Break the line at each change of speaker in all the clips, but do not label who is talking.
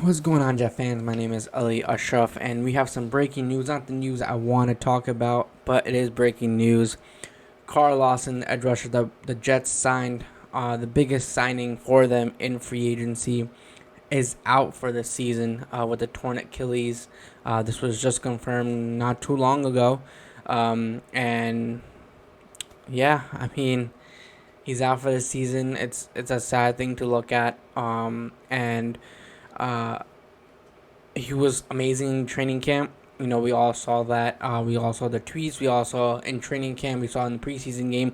What's going on, Jet fans? My name is Ali Ashraf, and we have some breaking news. Not the news I want to talk about, but it is breaking news. Carl Lawson, the edge rusher, the Jets signed the biggest signing for them in free agency, is out for the season with a torn Achilles. This was just confirmed not too long ago. And yeah, I mean, he's out for the season. It's a sad thing to look at. And uh, he was amazing in training camp. We all saw that. We all saw the tweets. We all saw in training camp. We saw in the preseason game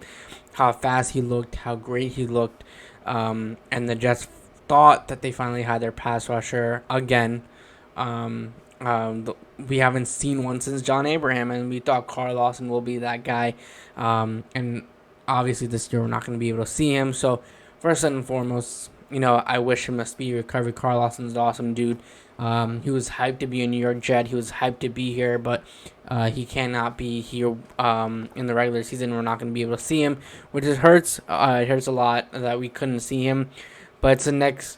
how fast he looked, how great he looked. And the Jets thought that they finally had their pass rusher again. We haven't seen one since John Abraham, and we thought Carl Lawson will be that guy. And obviously this year we're not going to be able to see him. So first and foremost, I wish him a speedy recovery. Carl Lawson's an awesome dude. He was hyped to be a New York Jet. He was hyped to be here, but he cannot be here in the regular season. We're not going to be able to see him, which hurts. It hurts a lot that we couldn't see him, but it's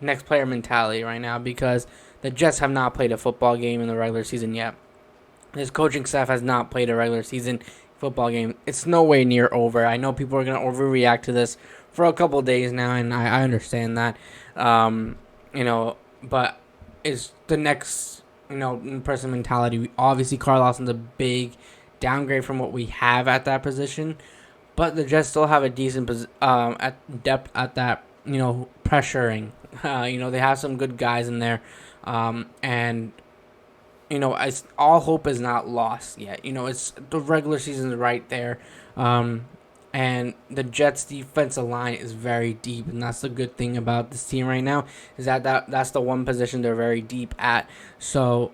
next player mentality right now because the Jets have not played a football game in the regular season yet. His coaching staff has not played a regular season football game. It's no way near over. I know people are going to overreact to this for a couple of days now, and I understand that. But it's the next, person mentality. Obviously, Carl Lawson's a big downgrade from what we have at that position, but the Jets still have a decent at depth at that, pressuring. They have some good guys in there, and all hope is not lost yet. It's the regular season is right there. And the Jets' defensive line is very deep, and that's the good thing about this team right now is that's the one position they're very deep at. So,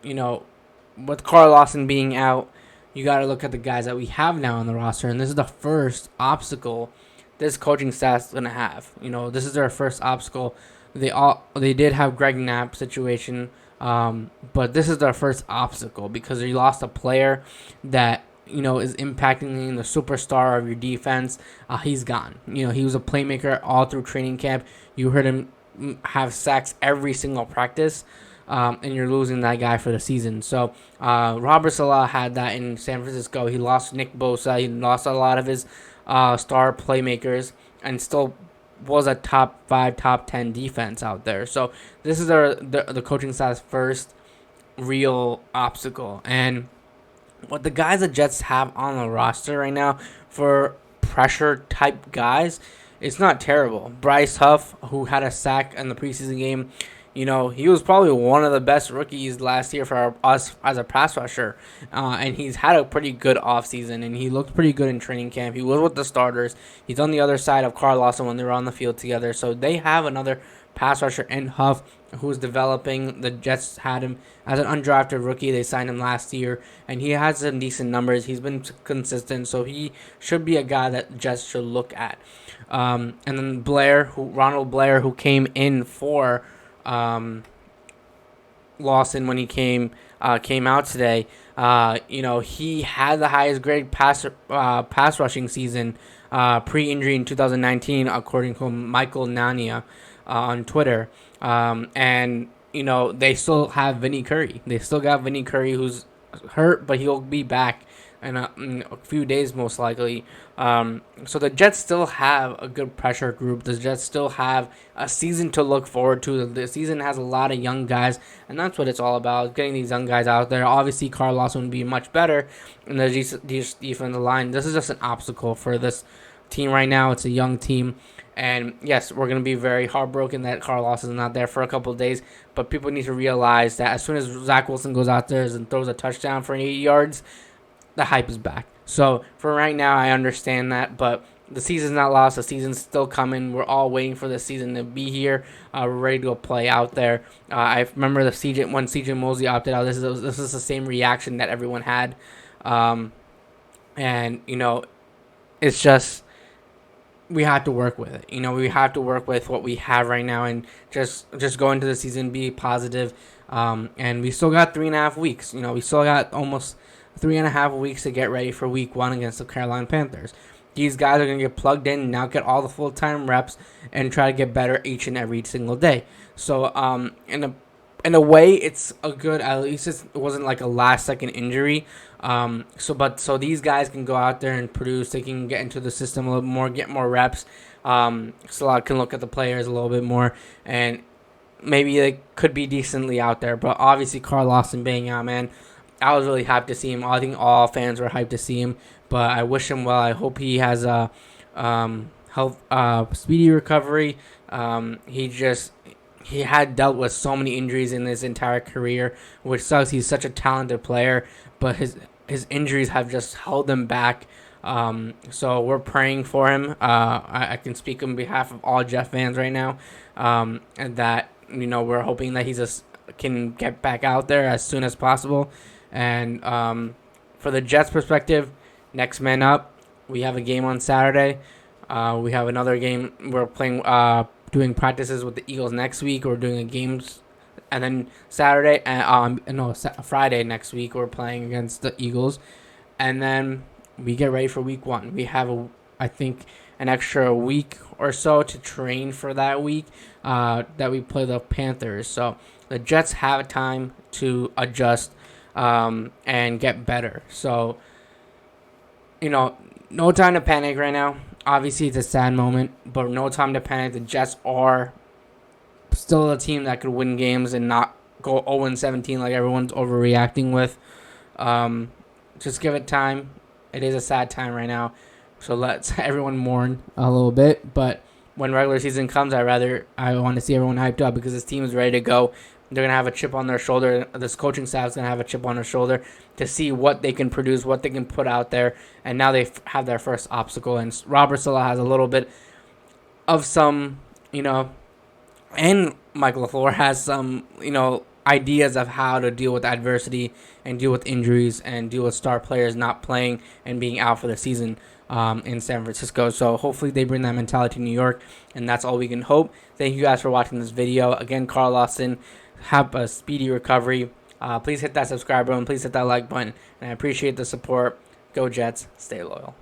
with Carl Lawson being out, you got to look at the guys that we have now on the roster, and this is the first obstacle this coaching staff is gonna have. This is their first obstacle. They did have Greg Knapp situation, but this is their first obstacle because they lost a player that is impacting the superstar of your defense. He's gone. He was a playmaker all through training camp. You heard him have sacks every single practice, and you're losing that guy for the season. So Robert Saleh had that in San Francisco. He lost Nick Bosa. He lost a lot of his star playmakers, and still was a top 5, top 10 defense out there. So this is the coaching staff's first real obstacle. And what the guys the Jets have on the roster right now for pressure type guys, it's not terrible. Bryce Huff, who had a sack in the preseason game, he was probably one of the best rookies last year for us as a pass rusher. And he's had a pretty good offseason, and he looked pretty good in training camp. He was with the starters. He's on the other side of Carl Lawson when they were on the field together. So they have another pass rusher in Huff who's developing. The Jets had him as an undrafted rookie. They signed him last year, and he has some decent numbers. He's been consistent, so he should be a guy that Jets should look at. And then Ronald Blair, who came in for Lawson when he came out today. He had the highest grade pass rushing season pre-injury in 2019, according to Michael Nania on Twitter. And they still have Vinny Curry. They still got Vinny Curry, who's hurt, but he'll be back in a few days most likely. So the Jets still have a good pressure group. The Jets still have a season to look forward to. The season has a lot of young guys, and that's what it's all about, getting these young guys out there. Obviously, Carl Lawson would be much better in the defensive line. This is just an obstacle for this team right now. It's a young team. And yes, we're going to be very heartbroken that Carl Lawson is not there for a couple of days. But people need to realize that as soon as Zach Wilson goes out there and throws a touchdown for 80 yards, the hype is back. So for right now, I understand that. But the season's not lost. The season's still coming. We're all waiting for the season to be here. We're ready to go play out there. I remember when CJ Mosley opted out. This is the same reaction that everyone had. It's just, we have to work with it. We have to work with what we have right now and just go into the season, be positive. And we still got 3.5 weeks. We still got almost 3.5 weeks to get ready for week 1 against the Carolina Panthers. these guys are going to get plugged in, now get all the full-time reps, and try to get better each and every single day. So in a way, it's a good. At least it wasn't like a last-second injury. So these guys can go out there and produce. They can get into the system a little more, get more reps. Salah can look at the players a little bit more, and maybe they could be decently out there. But obviously, Carl Lawson being out, man, I was really hyped to see him. I think all fans were hyped to see him. But I wish him well. I hope he has a speedy recovery. He had dealt with so many injuries in his entire career, which sucks. He's such a talented player, but his injuries have just held him back. So we're praying for him. I can speak on behalf of all Jet fans right now, and that we're hoping that can get back out there as soon as possible. And for the Jets' perspective, next man up. We have a game on Saturday. We have another game. We're playing, doing practices with the Eagles next week. We're doing a games, and then Friday next week we're playing against the Eagles, and then we get ready for Week 1. We have I think an extra week or so to train for that week. That we play the Panthers. So the Jets have time to adjust and get better. So no time to panic right now. Obviously, it's a sad moment, but no time to panic. The Jets are still a team that could win games and not go 0-17 like everyone's overreacting with. Just give it time. It is a sad time right now, so let's everyone mourn a little bit. But when regular season comes, I want to see everyone hyped up because this team is ready to go. They're going to have a chip on their shoulder. This coaching staff is going to have a chip on their shoulder to see what they can produce, what they can put out there. And now they have their first obstacle. And Robert Saleh has a little bit of some, and Mike LaFleur has some, ideas of how to deal with adversity and deal with injuries and deal with star players not playing and being out for the season in San Francisco. So hopefully they bring that mentality to New York, and that's all we can hope. Thank you guys for watching this video. Again, Carl Lawson, have a speedy recovery. Please hit that subscribe button. Please hit that like button. And I appreciate the support. Go Jets. Stay loyal.